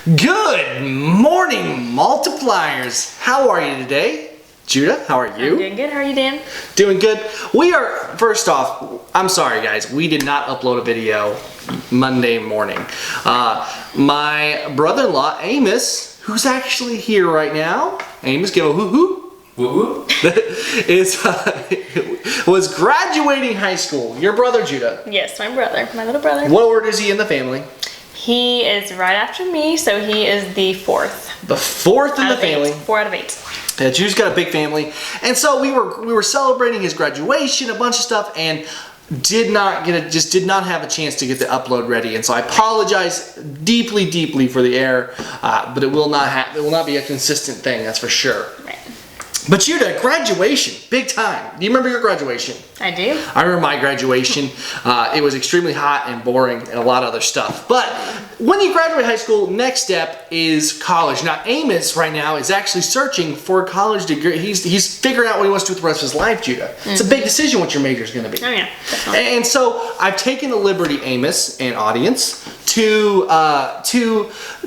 Good morning, multipliers. How are you today? Judah, how are you? I'm doing good. How are you, Dan? Doing good. We are, first off, I'm sorry guys, we did not upload a video Monday morning. My brother-in-law, Amos, who's actually here right now, Amos, give a hoo-hoo. Woo-hoo. Was graduating high school. Your brother, Judah. Yes, my brother. My little brother. What order is he in the family? He is right after me, so he is the fourth. The fourth in the family. 4 out of 8. Yeah, Judah's got a big family, and so we were celebrating his graduation, a bunch of stuff, and did not have a chance to get the upload ready. And so I apologize deeply for the error, but it will not be a consistent thing, that's for sure. Right. But Judah, graduation, big time. Do you remember your graduation? I do. I remember my graduation. It was extremely hot and boring and a lot of other stuff. But when you graduate high school, next step is college. Now Amos right now is actually searching for a college degree. He's figuring out what he wants to do with the rest of his life, Judah. Mm-hmm. It's a big decision what your major is going to be. Oh yeah, definitely. And so I've taken the liberty, Amos and audience, to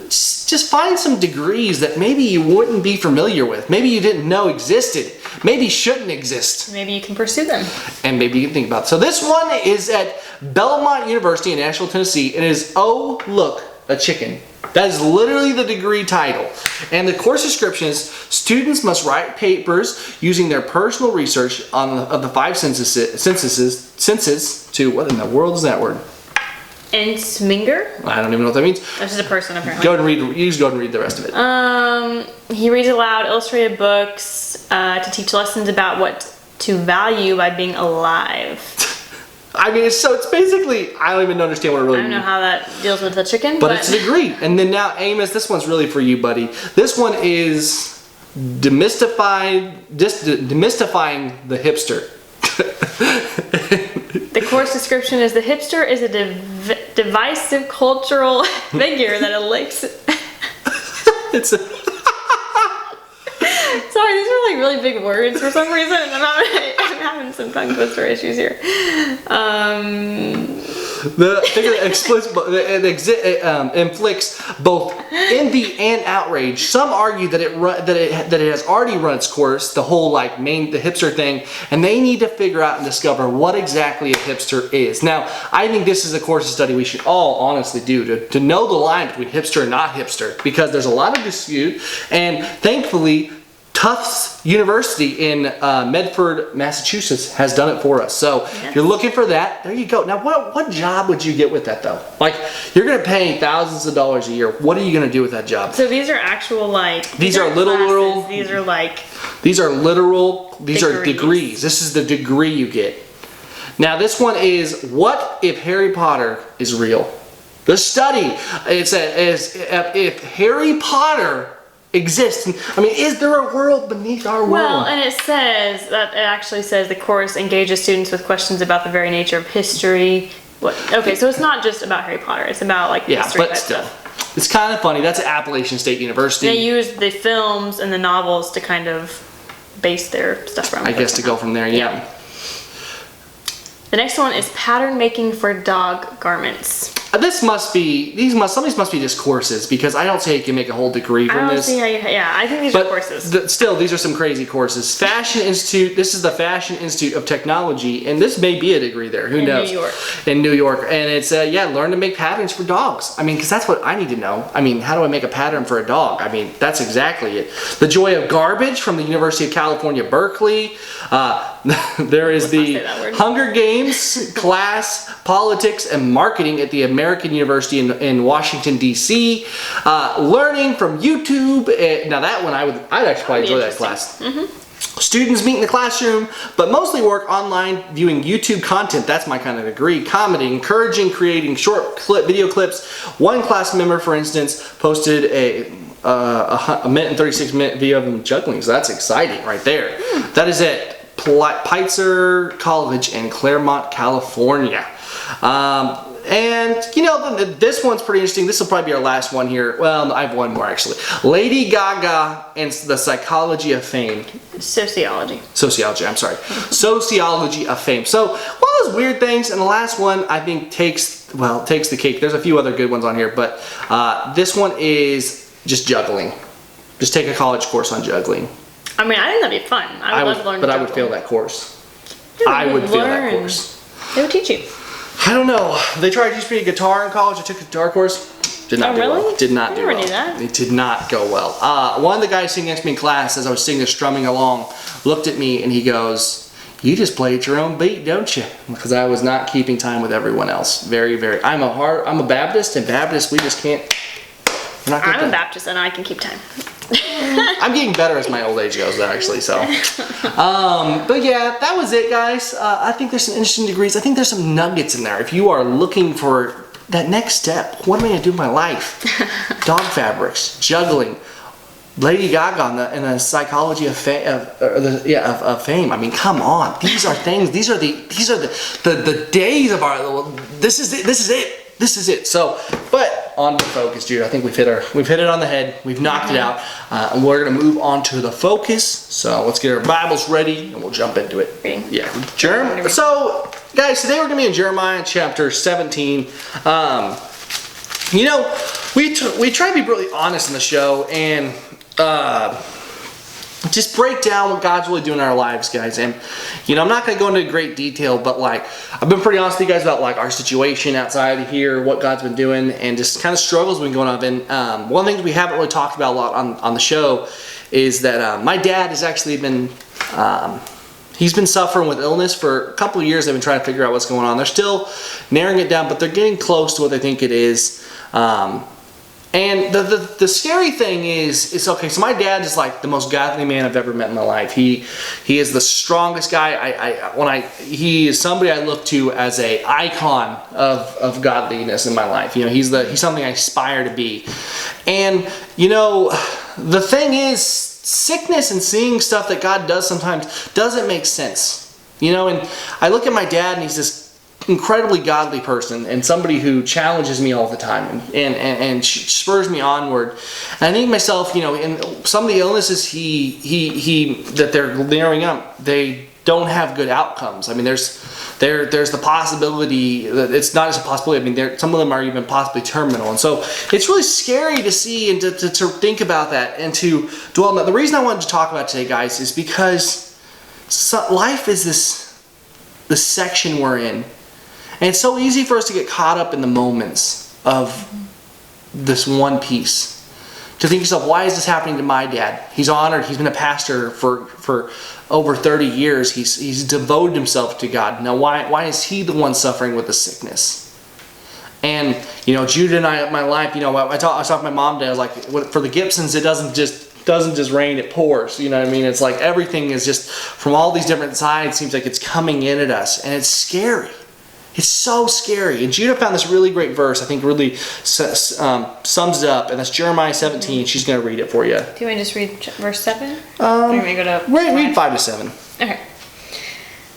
just find some degrees that maybe you wouldn't be familiar with. Maybe you didn't know existed. Maybe shouldn't exist. Maybe you can pursue them. And maybe you can think about it. So this one is at Belmont University in Nashville, Tennessee. It is, oh, look, a chicken. That is literally the degree title. And the course description is, students must write papers using their personal research of the 5 senses to, what in the world is that word? Ensminger? I don't even know what that means. That's just a person, apparently. Go ahead and read. You just go ahead and read the rest of it. He reads aloud illustrated books to teach lessons about what to value by being alive. I mean, it's basically, I don't even understand what it really means. I don't know how that deals with the chicken, but it's a degree. And then now, Amos, this one's really for you, buddy. This one is demystifying the hipster. The course description is, the hipster is a divisive cultural figure that elects... It's a... Sorry, these are like really big words for some reason, and I'm having some tongue twister issues here. The figure that inflicts both envy and outrage. Some argue that it has already run its course, the whole the hipster thing, and they need to figure out and discover what exactly a hipster is. Now, I think this is a course of study we should all honestly do to know the line between hipster and not hipster, because there's a lot of dispute, and thankfully Tufts University in Medford, Massachusetts has done it for us. So if you're looking for that, there you go. Now what job would you get with that though? Like, you're going to pay thousands of dollars a year. What are you going to do with that job? So these are actual these are literal degrees. This is the degree you get. Now this one is, what if Harry Potter is real? The study, it says, if Harry Potter exists. I mean, is there a world beneath our world? Well, and it actually says the course engages students with questions about the very nature of history. Okay, so it's not just about Harry Potter. It's about history type stuff. It's kind of funny. That's at Appalachian State University. They use the films and the novels to kind of base their stuff from. I guess to go from there, yeah. The next one is pattern making for dog garments. Some of these must be just courses, because I don't say you can make a whole degree from this. I think these are courses. Still, these are some crazy courses. Fashion Institute, this is the Fashion Institute of Technology, and this may be a degree there, who knows? In New York. And it's, learn to make patterns for dogs. I mean, because that's what I need to know. I mean, how do I make a pattern for a dog? I mean, that's exactly it. The Joy of Garbage from the University of California, Berkeley. There is the Hunger Games class, Politics and Marketing at the American University in Washington, D.C. Learning from YouTube. Now that one, I'd actually probably enjoy that class. Mm-hmm. Students meet in the classroom, but mostly work online viewing YouTube content. That's my kind of degree. Comedy, encouraging creating short video clips. One class member, for instance, posted a minute and 36-minute video of them juggling. So that's exciting right there. That is at Pitzer College in Claremont, California. And, this one's pretty interesting. This will probably be our last one here. Well, I have one more, actually. Lady Gaga and the Psychology of Fame. Sociology, I'm sorry. Sociology of Fame. So, one of those weird things, and the last one, I think, takes the cake. There's a few other good ones on here, but this one is just juggling. Just take a college course on juggling. I mean, I think that'd be fun. I would love to learn But to I would juggle. fail that course. Yeah, I would fail that course. They would teach you. I don't know. They tried to teach me guitar in college. I took a guitar course. Did not do really? well. Did not do well. I never knew that. It did not go well. One of the guys sitting next to me in class, as I was sitting there strumming along, looked at me and he goes, "You just play at your own beat, don't you?" Because I was not keeping time with everyone else. Very, very. I'm a Baptist, and Baptists, we just can't. I'm a Baptist, and I can keep time. I'm getting better as my old age goes, actually. So, but yeah, that was it, guys. I think there's some interesting degrees. I think there's some nuggets in there. If you are looking for that next step, what am I going to do with my life? Dog fabrics, juggling, Lady Gaga, and the Psychology of Fame. Of Fame. I mean, come on. These are things. These are the days of our. This is it. This is it. This is it. So, but on to focus, Jude. I think we've hit it on the head. We've knocked it out, and we're gonna move on to the focus. So let's get our Bibles ready, and we'll jump into it. Reading. Yeah, So, guys, today we're gonna be in Jeremiah chapter 17. We try to be really honest in the show and just break down what God's really doing in our lives, guys. And I'm not going to go into great detail, but I've been pretty honest with you guys about our situation outside of here, what God's been doing, and just kind of struggles been going on. And one of the things we haven't really talked about a lot on the show is that my dad has actually been he's been suffering with illness for a couple of years. They've been trying to figure out what's going on. They're still narrowing it down, but they're getting close to what they think it is. And the scary thing is okay, so my dad is the most godly man I've ever met in my life. He is the strongest guy. He is somebody I look to as a icon of godliness in my life. He's something I aspire to be. And the thing is, sickness and seeing stuff that God does sometimes doesn't make sense. And I look at my dad and he's this incredibly godly person and somebody who challenges me all the time and spurs me onward. And I think to myself, in some of the illnesses that they're narrowing up, they don't have good outcomes. I mean, there's the possibility that it's not just a possibility. I mean, some of them are even possibly terminal, and so it's really scary to see and to think about that and to dwell on that. The reason I wanted to talk about today, guys, is because life is this section we're in. And it's so easy for us to get caught up in the moments of this one piece. To think to yourself, why is this happening to my dad? He's honored. He's been a pastor for over 30 years. He's devoted himself to God. Now, why is he the one suffering with the sickness? And, Jude and I, my life, I was talking to my mom today. I was like, for the Gibsons, it doesn't just rain, it pours. You know what I mean? It's like everything is just from all these different sides, seems like it's coming in at us. And it's scary. It's so scary. And Judah found this really great verse, I think really sums it up, and that's Jeremiah 17. She's going to read it for you. Do you want to just read verse 7? Read 5 to 7. Okay.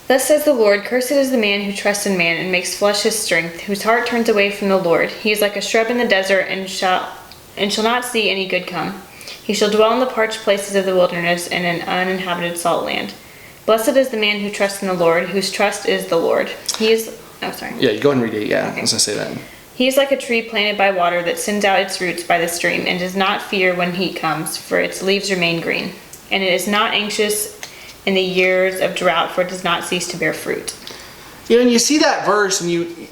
Thus says the Lord, cursed is the man who trusts in man and makes flesh his strength, whose heart turns away from the Lord. He is like a shrub in the desert and shall not see any good come. He shall dwell in the parched places of the wilderness and in uninhabited salt land. Blessed is the man who trusts in the Lord, whose trust is the Lord. Oh, sorry. Yeah, you go ahead and read it. Yeah, okay. I was going to say that. He is like a tree planted by water that sends out its roots by the stream and does not fear when heat comes, for its leaves remain green. And it is not anxious in the years of drought, for it does not cease to bear fruit. And you see that verse and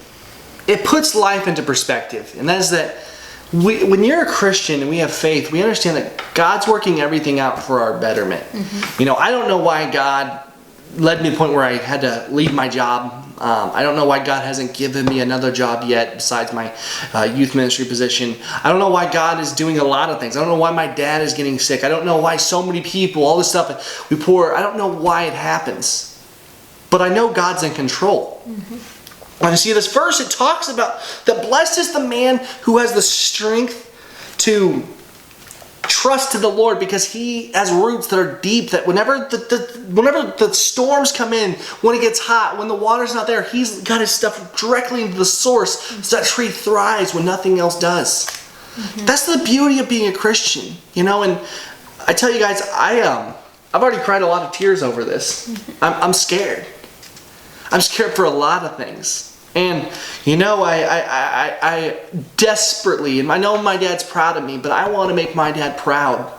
it puts life into perspective. And that is that when you're a Christian and we have faith, we understand that God's working everything out for our betterment. Mm-hmm. I don't know why God led me to the point where I had to leave my job. I don't know why God hasn't given me another job yet besides my youth ministry position. I don't know why God is doing a lot of things. I don't know why my dad is getting sick. I don't know why so many people, all this stuff we pour. I don't know why it happens. But I know God's in control. Mm-hmm. When you see this verse, it talks about that blessed is the man who has the strength to trusted the Lord because he has roots that are deep, that whenever the storms come in, when it gets hot, when the water's not there, he's got his stuff directly into the source, so that tree thrives when nothing else does. That's the beauty of being a Christian, you know. And I tell you guys, I've already cried a lot of tears over this. I'm scared. I'm scared for a lot of things. And, you know, I desperately, and I know my dad's proud of me, but I want to make my dad proud.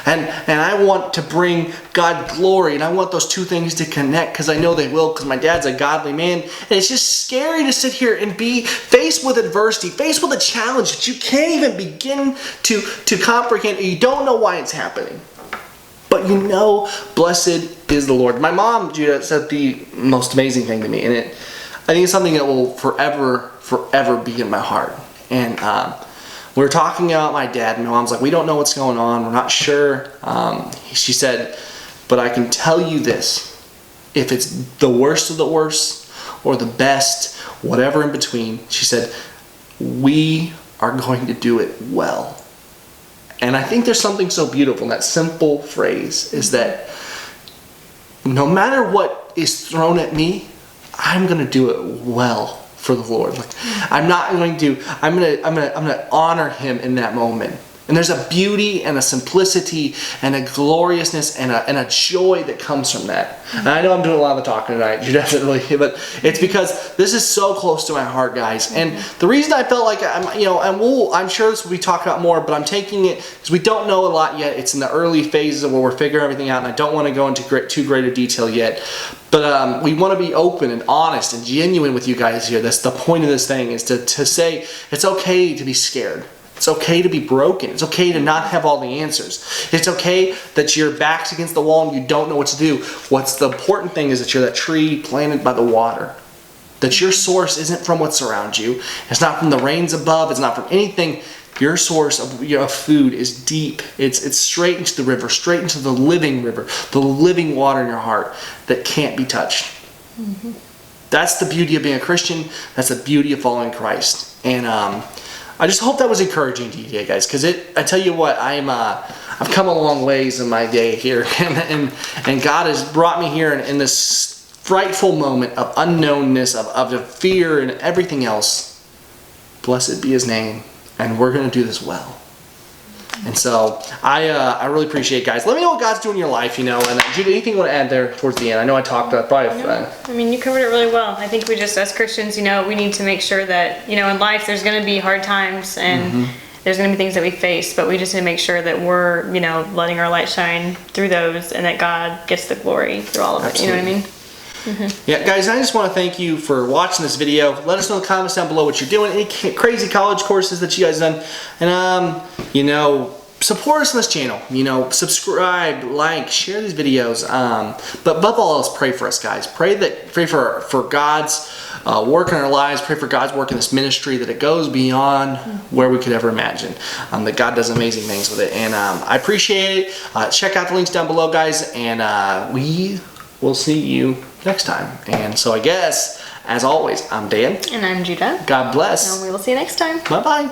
And I want to bring God glory, and I want those two things to connect, because I know they will, because my dad's a godly man. And it's just scary to sit here and be faced with adversity, faced with a challenge that you can't even begin to comprehend, and you don't know why it's happening. But you know, blessed is the Lord. My mom, Judah, said the most amazing thing to me, and I think it's something that will forever be in my heart. And we were talking about my dad, and my mom's like, we don't know what's going on, we're not sure. She said, but I can tell you this, if it's the worst of the worst, or the best, whatever in between, she said, we are going to do it well. And I think there's something so beautiful in that simple phrase, is that no matter what is thrown at me, I'm going to do it well for the Lord. Like, I'm going to honor him in that moment. And there's a beauty and a simplicity and a gloriousness and a joy that comes from that. And I know I'm doing a lot of the talking tonight, you definitely, but it's because this is so close to my heart, guys. And the reason I felt like I'm sure this will be talked about more, but I'm taking it because we don't know a lot yet. It's in the early phases of where we're figuring everything out, and I don't want to go into too great a detail yet. But we want to be open and honest and genuine with you guys here. That's the point of this thing, is to say it's okay to be scared. It's okay to be broken. It's okay to not have all the answers. It's okay that your back's against the wall and you don't know what to do. What's the important thing is that you're that tree planted by the water. That your source isn't from what's around you. It's not from the rains above. It's not from anything. Your source of food is deep. It's straight into the river, straight into the living river, the living water in your heart that can't be touched. That's the beauty of being a Christian. That's the beauty of following Christ. And I just hope that was encouraging to you guys, because I tell you what, I've come a long ways in my day here, and God has brought me here in this frightful moment of unknownness, of the fear and everything else. Blessed be his name, and we're going to do this well. And so I really appreciate it, guys. Let me know what God's doing in your life, you know. And Judy, anything you want to add there towards the end? I know I talked probably. No, I mean, you covered it really well. I think we just, as Christians, you know, we need to make sure that, you know, in life there's going to be hard times and there's going to be things that we face, but we just need to make sure that we're, you know, letting our light shine through those, and that God gets the glory through all of it. You know what I mean? Yeah, guys, I just want to thank you for watching this video. Let us know in the comments down below what you're doing, any crazy college courses that you guys done, and you know, support us on this channel. You know, subscribe, like, share these videos. But above all else, pray for us, guys. Pray for God's work in our lives. Pray for God's work in this ministry, that it goes beyond where we could ever imagine. That God does amazing things with it, and I appreciate it. Check out the links down below, guys, and we will see you next time. And so I guess, as always, I'm Dan. And I'm Judah. God bless. And we will see you next time. Bye-bye.